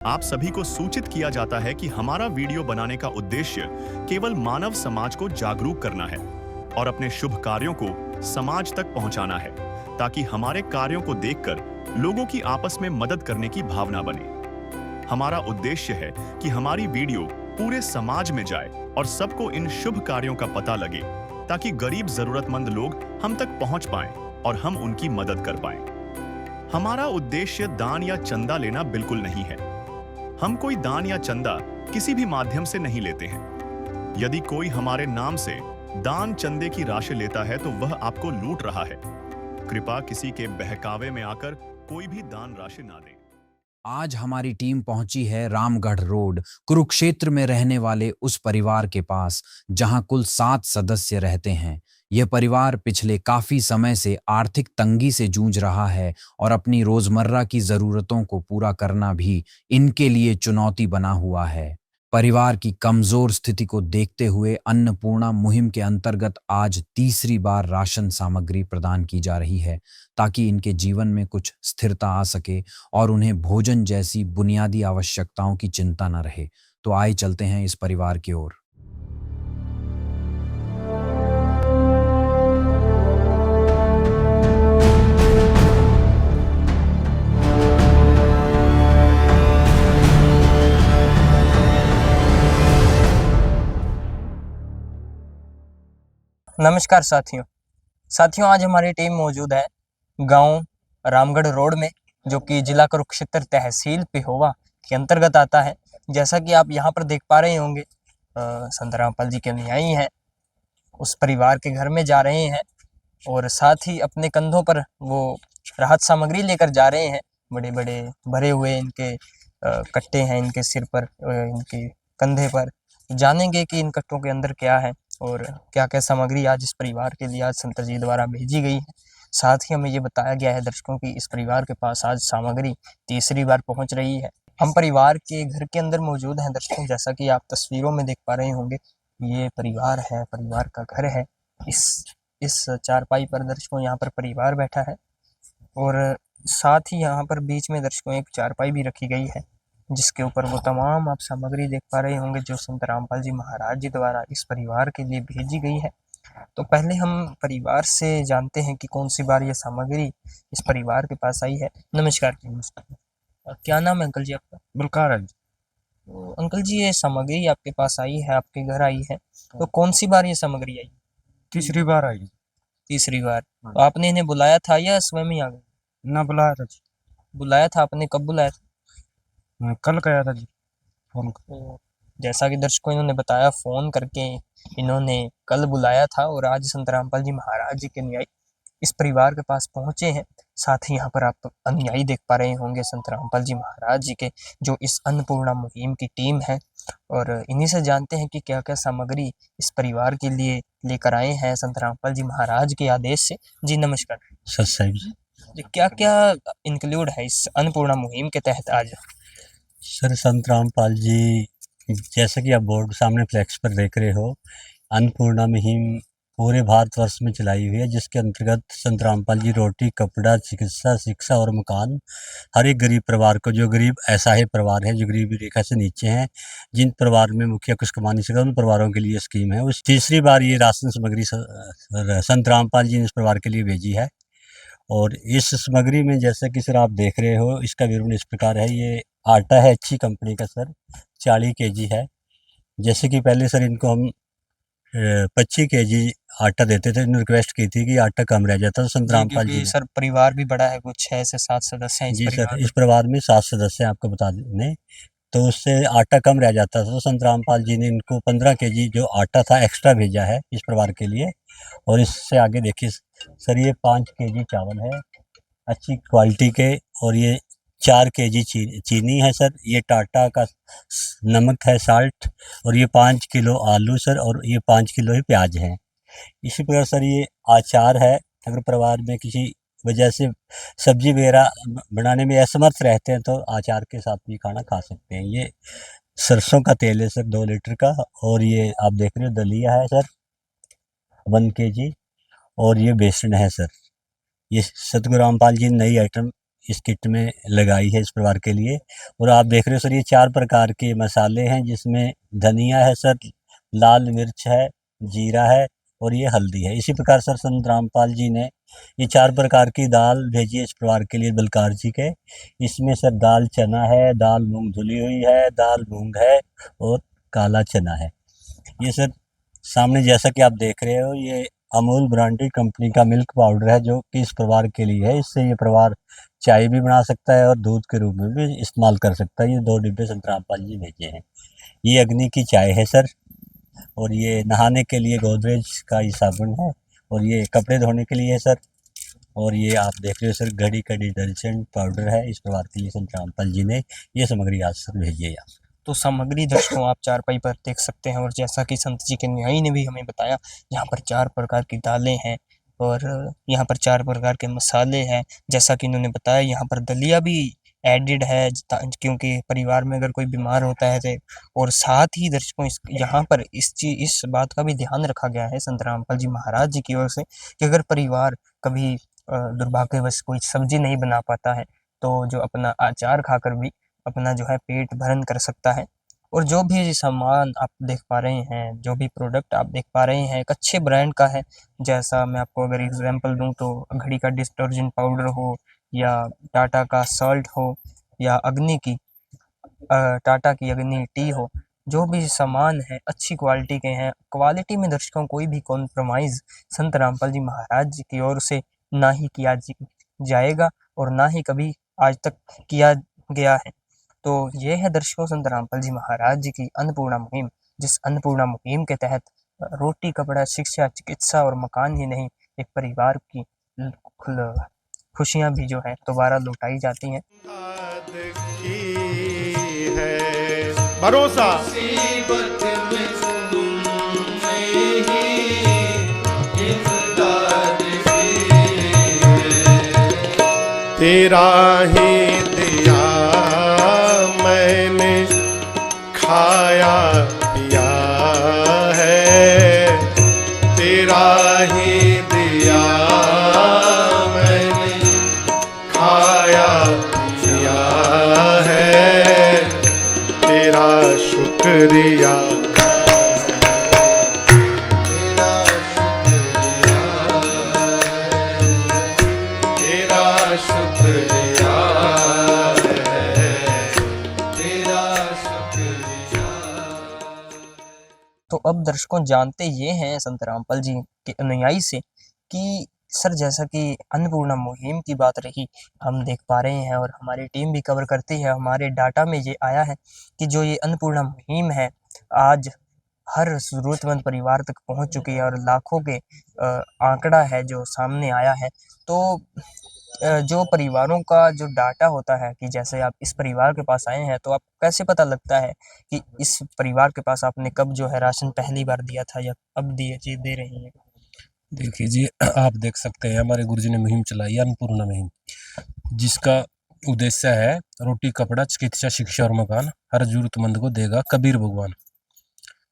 आप सभी को सूचित किया जाता है कि हमारा वीडियो बनाने का उद्देश्य केवल मानव समाज को जागरूक करना है और अपने शुभ कार्यों को समाज तक पहुंचाना है, ताकि हमारे कार्यों को देखकर लोगों की आपस में मदद करने की भावना बने। हमारा उद्देश्य है कि हमारी वीडियो पूरे समाज में जाए और सबको इन शुभ कार्यों का पता लगे, ताकि गरीब जरूरतमंद लोग हम तक पहुंच पाएं और हम उनकी मदद कर पाएं। हमारा उद्देश्य दान या चंदा लेना बिल्कुल नहीं है। हम कोई दान या चंदा किसी भी माध्यम से नहीं लेते हैं। यदि कोई हमारे नाम से दान चंदे की राशि लेता है तो वह आपको लूट रहा है। कृपया किसी के बहकावे में आकर कोई भी दान राशि ना दें। आज हमारी टीम पहुंची है रामगढ़ रोड कुरुक्षेत्र में रहने वाले उस परिवार के पास जहां कुल 7 सदस्य रहते हैं। यह परिवार पिछले काफी समय से आर्थिक तंगी से जूझ रहा है और अपनी रोजमर्रा की जरूरतों को पूरा करना भी इनके लिए चुनौती बना हुआ है। परिवार की कमजोर स्थिति को देखते हुए अन्नपूर्णा मुहिम के अंतर्गत आज तीसरी बार राशन सामग्री प्रदान की जा रही है, ताकि इनके जीवन में कुछ स्थिरता आ सके और उन्हें भोजन जैसी बुनियादी आवश्यकताओं की चिंता न रहे। तो आइए चलते हैं इस परिवार की ओर। नमस्कार साथियों, आज हमारी टीम मौजूद है गांव रामगढ़ रोड में, जो कि जिला कुरुक्षेत्र तहसील पिहोवा के अंतर्गत आता है। जैसा कि आप यहां पर देख पा रहे होंगे, संत रामपाल जी के अनुयायी हैं, उस परिवार के घर में जा रहे हैं और साथ ही अपने कंधों पर वो राहत सामग्री लेकर जा रहे हैं। बड़े बड़े भरे हुए इनके कट्टे हैं, इनके सिर पर, इनके कंधे पर। जानेंगे कि इन कट्टों के अंदर क्या है और क्या क्या सामग्री आज इस परिवार के लिए आज संत जी द्वारा भेजी गई है। साथ ही हमें ये बताया गया है दर्शकों की इस परिवार के पास आज सामग्री तीसरी बार पहुंच रही है। हम परिवार के घर के अंदर मौजूद हैं दर्शकों, जैसा कि आप तस्वीरों में देख पा रहे होंगे। ये परिवार है, परिवार का घर है। इस चारपाई पर दर्शकों यहाँ पर परिवार बैठा है और साथ ही यहाँ पर बीच में दर्शकों एक चारपाई भी रखी गई है, जिसके ऊपर वो तमाम आप सामग्री देख पा रहे होंगे जो संत रामपाल जी महाराज जी द्वारा इस परिवार के लिए भेजी गई है। तो पहले हम परिवार से जानते हैं कि कौन सी बार ये सामग्री इस परिवार के पास आई है। नमस्कार जी। नमस्कार। क्या नाम है अंकल जी आपका? बलकार है। तो अंकल जी, ये सामग्री आपके पास आई है, आपके घर आई है, तो कौन सी बार ये सामग्री आई? तीसरी बार आई। तीसरी बार। तो आपने इन्हें बुलाया था या स्वयं ही आ गए? ना बुलाया था जी। बुलाया था आपने? कब बुलाया था? मैं कल गया था जी फोन। तो जैसा कि दर्शकों इन्होंने बताया, फोन करके इन्होंने कल बुलाया था और आज संत रामपाल जी महाराज जी के अनुयायी इस परिवार के पास पहुंचे हैं। साथ ही यहाँ पर आप अनुयायी देख पा रहे होंगे संत रामपाल जी महाराज जी के, जो इस अन्नपूर्णा मुहिम की टीम है। और इन्हीं से जानते हैं कि क्या क्या सामग्री इस परिवार के लिए लेकर आए हैं संत रामपाल जी महाराज के आदेश से। जी नमस्कार। सच साहिब जी। क्या क्या इंक्लूड है इस अन्नपूर्णा मुहिम के तहत आज? सर, संत रामपाल जी, जैसा कि आप बोर्ड सामने फ्लैक्स पर देख रहे हो, अन्नपूर्णा मुहिम पूरे भारतवर्ष में चलाई हुई है, जिसके अंतर्गत संत रामपाल जी रोटी, कपड़ा, चिकित्सा, शिक्षा और मकान हर एक गरीब परिवार को, जो गरीब असहाय परिवार है, जो गरीबी रेखा से नीचे हैं, जिन परिवार में मुखिया कुछ कमा नहीं सका, उन परिवारों के लिए स्कीम है। उस तीसरी बार ये राशन सामग्री संत रामपाल जी ने इस परिवार के लिए भेजी है। और इस सामग्री में जैसा कि सर आप देख रहे हो, इसका विवरण इस प्रकार है। ये आटा है अच्छी कंपनी का सर, 40 केजी है। जैसे कि पहले सर इनको हम 25 केजी आटा देते थे, इन्होंने रिक्वेस्ट की थी कि आटा कम रह जाता, तो संत रामपाल जी ने। सर परिवार भी बड़ा है, कुछ 6 से 7 सदस्य हैं इस जी परिवार सर, में। इस परिवार में 7 सदस्य हैं, आपको बता दें। तो उससे आटा कम रह जाता था, तो संत रामपाल जी ने इनको 15 केजी जो आटा था एक्स्ट्रा भेजा है इस परिवार के लिए। और इससे आगे देखिए सर, ये 5 केजी चावल है अच्छी क्वालिटी के, और ये 4 केजी चीनी है सर, ये टाटा का नमक है, साल्ट, और ये 5 किलो आलू सर, और ये 5 किलो ही प्याज है। इसी प्रकार सर ये आचार है। अगर परिवार में किसी वजह से सब्जी वगैरह बनाने में असमर्थ रहते हैं तो आचार के साथ भी खाना खा सकते हैं। ये सरसों का तेल है सर 2 लीटर का, और ये आप देख रहे हो दलिया है सर 1 केजी, और ये बेसन है सर। ये सतगुरु रामपाल जी ने नई आइटम इस किट में लगाई है इस परिवार के लिए। और आप देख रहे हो सर, ये 4 प्रकार के मसाले हैं, जिसमें धनिया है सर, लाल मिर्च है, जीरा है और ये हल्दी है। इसी प्रकार सर संत रामपाल जी ने ये 4 प्रकार की दाल भेजी है इस परिवार के लिए बलकार जी के। इसमें सर दाल चना है, दाल मूंग धुली हुई है, दाल मूंग है और काला चना है। ये सर सामने जैसा कि आप देख रहे हो, ये अमूल ब्रांडेड कंपनी का मिल्क पाउडर है, जो कि इस परिवार के लिए है। इससे ये परिवार चाय भी बना सकता है और दूध के रूप में भी इस्तेमाल कर सकता है। ये 2 डिब्बे संत रामपाल जी भेजे हैं। ये अग्नि की चाय है सर, और ये नहाने के लिए गोदरेज का ये साबुन है, और ये कपड़े धोने के लिए है सर। और ये आप देख रहे हो सर, घड़ी का डिटर्जेंट पाउडर है इस परिवार के लिए संत रामपाल जी ने ये सामग्री आज सर भेजी है। तो सामग्री दर्शकों आप चारपाई पर देख सकते हैं, और जैसा कि संत जी के न्यायी ने भी हमें बताया, यहाँ पर 4 प्रकार की दालें हैं और यहाँ पर 4 प्रकार के मसाले हैं। जैसा कि इन्होंने बताया, यहाँ पर दलिया भी एडिड है, क्योंकि परिवार में अगर कोई बीमार होता है तो। और साथ ही दर्शकों यहाँ पर इस बात का भी ध्यान रखा गया है संत रामपाल जी महाराज जी की ओर से, कि अगर परिवार कभी दुर्भाग्यवश कोई सब्जी नहीं बना पाता है, तो जो अपना अचार खाकर भी अपना जो है पेट भरण कर सकता है। और जो भी सामान आप देख पा रहे हैं, जो भी प्रोडक्ट आप देख पा रहे हैं, एक अच्छे ब्रांड का है। जैसा मैं आपको अगर एग्जांपल दूं तो घड़ी का डिटर्जेंट पाउडर हो, या टाटा का सॉल्ट हो, या टाटा की अग्नि टी हो, जो भी सामान है अच्छी क्वालिटी के हैं। क्वालिटी में दर्शकों कोई भी कॉम्प्रोमाइज़ संत रामपाल जी महाराज जी की ओर से ना ही किया जाएगा, और ना ही कभी आज तक किया गया है। तो ये है दर्शकों संत रामपाल जी महाराज जी की अन्नपूर्णा मुहिम, जिस अन्नपूर्णा मुहिम के तहत रोटी, कपड़ा, शिक्षा, चिकित्सा और मकान ही नहीं, एक परिवार की खुशियां भी जो है दोबारा लौटाई जाती हैं। भरोसा तेरा ही दिया मैंने खाया पिया है, तेरा ही दिया मैंने खाया पिया है, तेरा शुक्रिया तो अब दर्शकों जानते ये हैं संत रामपाल जी के अनुयायी से कि सर, जैसा कि अन्नपूर्णा मुहिम की बात रही, हम देख पा रहे हैं और हमारी टीम भी कवर करती है, हमारे डाटा में ये आया है कि जो ये अन्नपूर्णा मुहिम है, आज हर ज़रूरतमंद परिवार तक पहुंच चुकी है और लाखों के आंकड़ा है जो सामने आया है। तो जो परिवारों का जो डाटा होता है, कि जैसे आप इस परिवार के पास आए हैं, तो आपको कैसे पता लगता है कि इस परिवार के पास आपने कब जो है राशन पहली बार दिया था या अब दे रही हैं? देखिए जी, आप देख सकते हैं हमारे गुरुजी ने मुहिम चलाई है अन्नपूर्णा मुहिम, जिसका उद्देश्य है रोटी, कपड़ा, चिकित्सा, शिक्षा और मकान हर जरूरतमंद को देगा कबीर भगवान।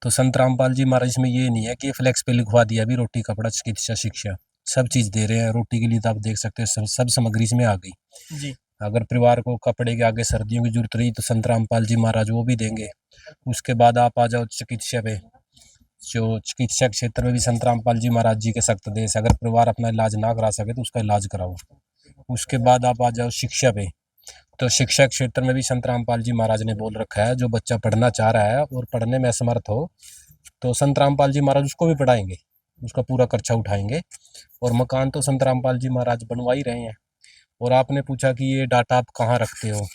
तो संत रामपाल जी महाराज में ये नहीं है कि फ्लेक्स पे लिखवा दिया भी रोटी, कपड़ा, चिकित्सा, शिक्षा, सब चीज दे रहे हैं। रोटी के लिए तो आप देख सकते हैं सब सामग्री इसमें आ गई जी। अगर परिवार को कपड़े के आगे सर्दियों की जरूरत रही तो संत रामपाल जी महाराज वो भी देंगे। उसके बाद आप आ जाओ चिकित्सा पे, जो चिकित्सा क्षेत्र में भी संत रामपाल जी महाराज जी के सख्त देश, अगर परिवार अपना इलाज ना करा सके तो उसका इलाज कराओ। उसके बाद आप आ जाओ शिक्षा पे, तो शिक्षा क्षेत्र में भी संत रामपाल जी महाराज ने बोल रखा है जो बच्चा पढ़ना चाह रहा है और पढ़ने में असमर्थ हो तो संत रामपाल जी महाराज उसको भी पढ़ाएंगे, उसका पूरा खर्चा उठाएंगे। और मकान तो संत रामपाल जी महाराज बनवा ही रहे हैं। और आपने पूछा कि ये डाटा आप कहाँ रखते हो,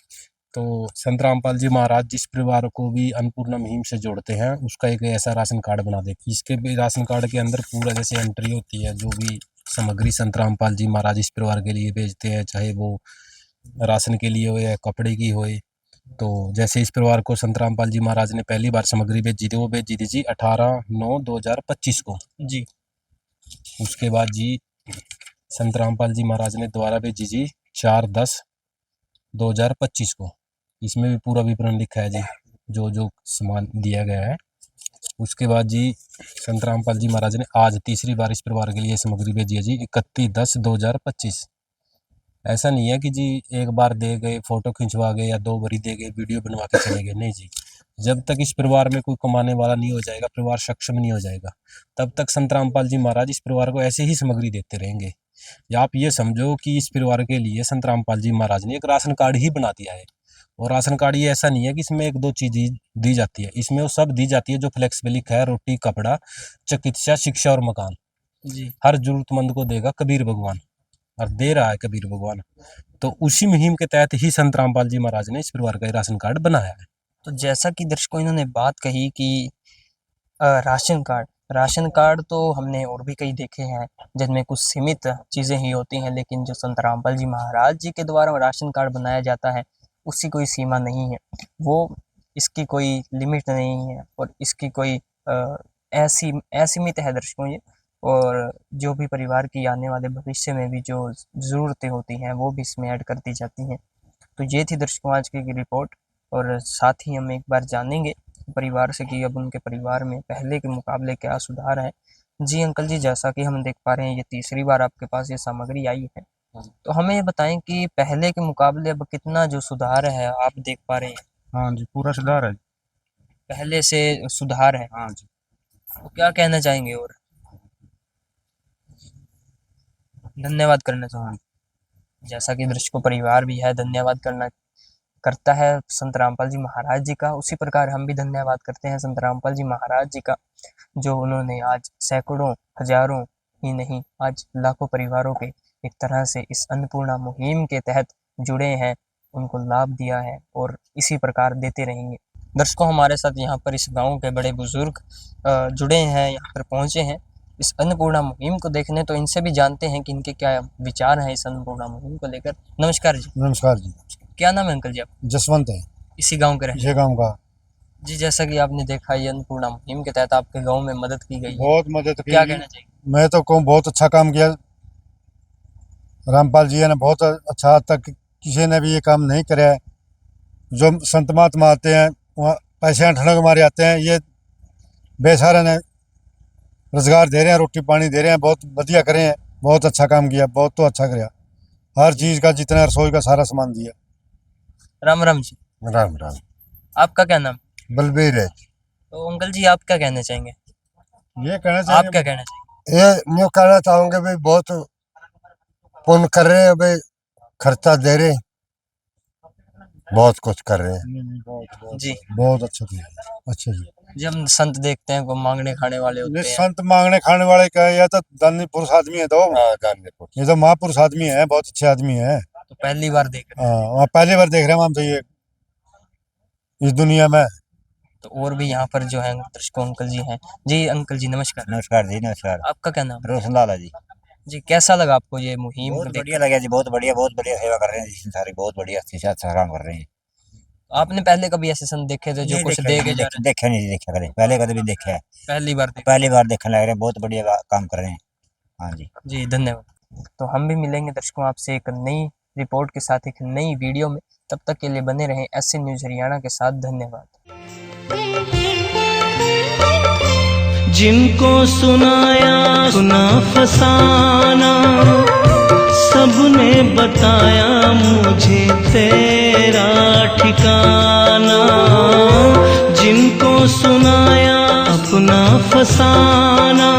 तो संत रामपाल जी महाराज जिस परिवार को भी अन्नपूर्णा मुहिम से जोड़ते हैं उसका एक ऐसा राशन कार्ड बना देते, इसके भी राशन कार्ड के अंदर पूरा जैसे एंट्री होती है, जो भी सामग्री संत रामपाल जी महाराज इस परिवार के लिए भेजते हैं, चाहे वो राशन के लिए हो या कपड़े की हो। तो जैसे इस परिवार को संत रामपाल जी महाराज ने पहली बार सामग्री भेजी थी, वो भेजी थी जी 18/9/2025 को जी। उसके बाद जी संत रामपाल जी महाराज ने दोबारा भेजी जी 4/10/2025 को। इसमें भी पूरा विवरण लिखा है जी, जो जो सामान दिया गया है। उसके बाद जी संत रामपाल जी महाराज ने आज तीसरी बार इस परिवार के लिए सामग्री भेजी है जी 31/10/2025। ऐसा नहीं है कि जी एक बार दे गए, फोटो खिंचवा गए या 2 बारी दे गए, वीडियो बनवा के चले गए, नहीं जी। जब तक इस परिवार में कोई कमाने वाला नहीं हो जाएगा, परिवार सक्षम नहीं हो जाएगा, तब तक संत रामपाल जी महाराज इस परिवार को ऐसे ही सामग्री देते रहेंगे। या आप ये समझो कि इस परिवार के लिए संत रामपाल जी महाराज ने एक राशन कार्ड ही बना दिया है। और राशन कार्ड ये ऐसा नहीं है कि इसमें 1-2 चीज दी जाती है, इसमें वो सब दी जाती है जो फ्लेक्सिबल लिखा है, रोटी, कपड़ा, चिकित्सा, शिक्षा और मकान। जी हर जरूरतमंद को देगा कबीर भगवान, और दे रहा है कबीर भगवान। तो उसी मुहिम के तहत ही संत रामपाल जी महाराज ने इस परिवार का राशन कार्ड बनाया है। तो जैसा कि दर्शकों इन्होंने बात कही कि राशन कार्ड तो हमने और भी कई देखे हैं जिनमें कुछ सीमित चीज़ें ही होती हैं, लेकिन जो संत रामपाल जी महाराज जी के द्वारा राशन कार्ड बनाया जाता है उसकी कोई सीमा नहीं है, वो इसकी कोई लिमिट नहीं है और इसकी कोई असीमित है दर्शकों ये। और जो भी परिवार की आने वाले भविष्य में भी जो ज़रूरतें होती हैं वो भी इसमें ऐड कर दी जाती हैं। तो ये थी दर्शकों आज की रिपोर्ट, और साथ ही हम एक बार जानेंगे परिवार से कि अब उनके परिवार में पहले के मुकाबले क्या सुधार है। जी अंकल जी, जैसा कि हम देख पा रहे हैं ये तीसरी बार आपके पास ये सामग्री आई है, तो हमें ये बताएं कि पहले के मुकाबले अब कितना जो सुधार है आप देख पा रहे हैं? हाँ जी, पूरा सुधार है। पहले से सुधार है, हाँ जी। तो क्या कहना चाहेंगे और धन्यवाद करना चाहूँगा। जैसा कि दर्शकों परिवार भी है धन्यवाद करता है संत रामपाल जी महाराज जी का, उसी प्रकार हम भी धन्यवाद करते हैं संत रामपाल जी महाराज जी का, जो उन्होंने आज सैकड़ों हजारों ही नहीं आज लाखों परिवारों के एक तरह से इस अन्नपूर्णा मुहिम के तहत जुड़े हैं, उनको लाभ दिया है और इसी प्रकार देते रहेंगे। दर्शकों हमारे साथ यहाँ पर इस गांव के बड़े बुजुर्ग जुड़े हैं, यहाँ पर पहुँचे हैं इस अन्नपूर्णा मुहिम को देखने, तो इनसे भी जानते हैं कि इनके क्या विचार हैं इस अन्नपूर्णा मुहिम को लेकर। नमस्कार जी। नमस्कार जी। क्या नाम है अंकल जी आप? जसवंत है, इसी गांव के रहने ये गांव का। जी। जैसा कि आपने देखा ये अन्नपूर्णा मुहिम के तहत आपके गांव में मदद की गई है, बहुत मदद की। क्या कहना चाहिए? मैं तो कहूँ बहुत अच्छा काम किया रामपाल जी ने, बहुत अच्छा। आज तक किसी ने भी ये काम नहीं कराया है। जो संत महात्मा आते हैं वहाँ पैसे ठंडक के मारे आते हैं, ये बेचारे ने रोजगार दे रहे हैं, रोटी पानी दे रहे हैं, बहुत बढ़िया करे हैं, बहुत अच्छा काम किया, बहुत तो अच्छा कराया। हर चीज़ का जितना रसोई का सारा सामान दिया। राम राम जी। राम राम। आपका क्या नाम? बलबीर है। तो अंकल जी आप क्या कहना चाहेंगे? ये कहना आप चाहिए, क्या कहना चाहेंगे? ये मैं कहना चाहूँगा भाई बहुत पुण्य कर रहे हैं भाई, खर्चा दे रहे हैं, बहुत कुछ कर रहे हैं जी। बहुत अच्छा किया। अच्छा जी। जब हम संत देखते हैं को मांगने खाने वाले होते हैं, संत मांगने खाने वाले का ये तो दानी पुरुष आदमी है, तो ये तो महापुरुष आदमी है, बहुत अच्छे आदमी है। तो पहली बार देख रहे हैं। हाँ, पहली बार देख रहे हैं हम तो ये इस दुनिया में। तो और भी यहाँ पर जो है दर्शकों अंकल जी हैं। जी अंकल जी नमस्कार। नमस्कार जी, नमस्कार। आपका क्या नाम? रोशन लाला जी। जी कैसा लगा आपको ये मुहिम को बहुत देख? बढ़िया लगा जी, बहुत बढ़िया सेवा कर रहे हैं जी, सारे बहुत बढ़िया अच्छा काम कर रहे हैं। आपने पहले कभी ऐसे संत देखे थे जो कुछ दे के जा रहे? देखा नहीं जी, देखा कभी पहले कभी देखा है, पहली बार देख। पहली बार देखने लग रहे हैं, बहुत बढ़िया काम कर रहे हैं। हाँ जी जी धन्यवाद। तो हम भी मिलेंगे दर्शकों आपसे एक नई रिपोर्ट के साथ, एक नई वीडियो में। तब तक के लिए बने रहें ऐसे न्यूज़ हरियाणा के साथ। धन्यवाद। जिनको सुनाया सुना फसाना, सबने बताया मुझे तेरा ठिकाना। जिनको सुनाया अपना फसाना,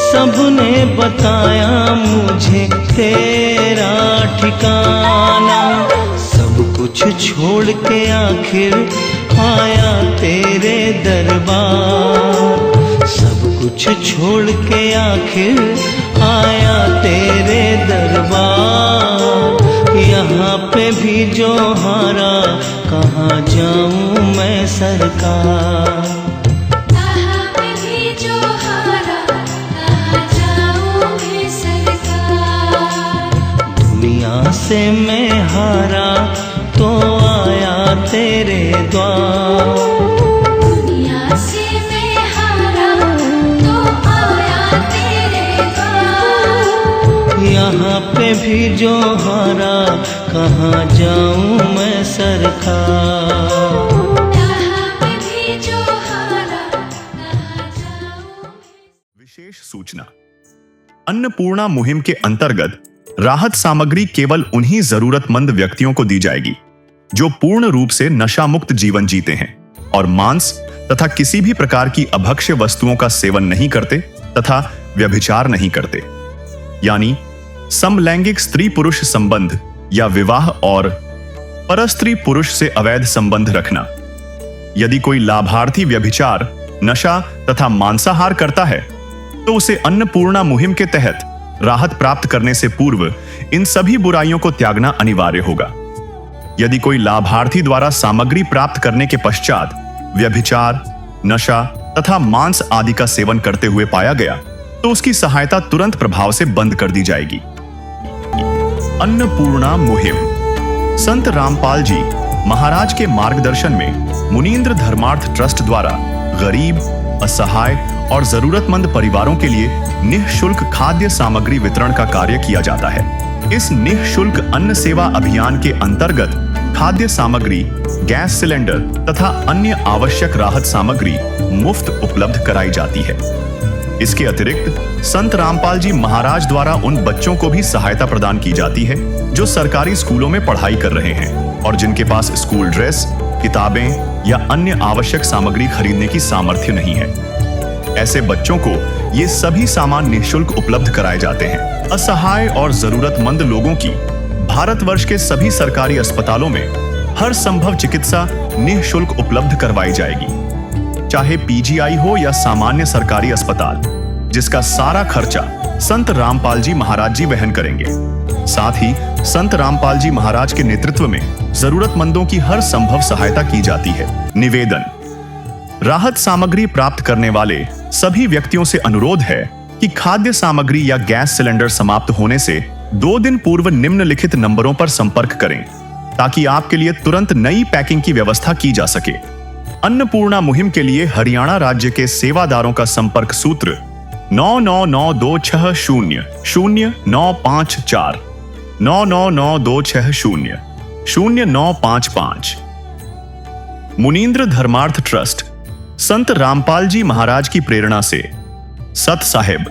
सबने बताया मुझे तेरा ठिकाना। सब कुछ छोड़ के आखिर आया तेरे दरबार, सब कुछ छोड़ के आखिर आया तेरे दरबार। यहाँ पे भी जो हारा, कहाँ जाऊँ मैं सरकार। यहाँ पे भी जो हारा, कहाँ जाऊँ मैं सरकार। दुनिया से मैं हारा तो आया तेरे द्वार। दुनिया से मैं हारा तो आया तेरे द्वार। यहाँ पे भी जो हारा, कहाँ जाऊँ मैं सरकार। यहाँ पे भी जो हारा, कहाँ जाऊँ। विशेष सूचना। अन्नपूर्णा मुहिम के अंतर्गत राहत सामग्री केवल उन्हीं जरूरतमंद व्यक्तियों को दी जाएगी जो पूर्ण रूप से नशा मुक्त जीवन जीते हैं और मांस तथा किसी भी प्रकार की अभक्ष्य वस्तुओं का सेवन नहीं करते तथा व्यभिचार नहीं करते, यानी समलैंगिक स्त्री पुरुष संबंध या विवाह और परस्त्री पुरुष से अवैध संबंध रखना। यदि कोई लाभार्थी व्यभिचार, नशा तथा मांसाहार करता है तो उसे अन्नपूर्णा मुहिम के तहत राहत प्राप्त करने से पूर्व इन सभी बुराइयों को त्यागना अनिवार्य होगा। यदि कोई लाभार्थी द्वारा सामग्री प्राप्त करने के पश्चात व्यभिचार, नशा तथा मांस आदि का सेवन करते हुए पाया गया तो उसकी सहायता तुरंत प्रभाव से बंद कर दी जाएगी। अन्नपूर्णा मुहिम। संत रामपाल जी महाराज के मार्गदर्शन में मुनींद्र धर्मार्थ ट्रस्ट द्वारा गरीब, असहाय और जरूरतमंद परिवारों के लिए निःशुल्क खाद्य सामग्री वितरण का कार्य किया जाता है। इस निःशुल्क अन्न सेवा अभियान के अंतर्गत खाद्य सामग्री, गैस सिलेंडर तथा अन्य आवश्यक राहत सामग्री मुफ्त उपलब्ध कराई जाती है। इसके अतिरिक्त संत रामपाल जी महाराज द्वारा उन बच्चों को भी सहायता प्रदान की जाती है जो सरकारी स्कूलों में पढ़ाई कर रहे हैं और जिनके पास स्कूल ड्रेस, किताबें या अन्य आवश्यक सामग्री खरीदने की सामर्थ्य नहीं है। ऐसे बच्चों को ये सभी सामान निःशुल्क उपलब्ध कराए जाते हैं। असहाय और जरूरतमंद लोगों की भारतवर्ष के सभी सरकारी अस्पतालों में हर संभव चिकित्सा निःशुल्क उपलब्ध करवाई जाएगी, चाहे पीजीआई हो या सामान्य सरकारी अस्पताल, जिसका सारा खर्चा संत रामपाल जी महाराज जी वहन करेंगे। साथ ही संत रामपाल जी महाराज के नेतृत्व में जरूरतमंदों की हर संभव सहायता की जाती है। निवेदन। राहत सामग्री प्राप्त करने वाले सभी व्यक्तियों से अनुरोध है कि खाद्य सामग्री या गैस सिलेंडर समाप्त होने से 2 दिन पूर्व निम्नलिखित नंबरों पर संपर्क करें ताकि आपके लिए तुरंत नई पैकिंग की व्यवस्था की जा सके। अन्नपूर्णा मुहिम के लिए हरियाणा राज्य के सेवादारों का संपर्क सूत्र 9992600954 9992600955। मुनींद्र धर्मार्थ ट्रस्ट संत रामपाल जी महाराज की प्रेरणा से सत साहिब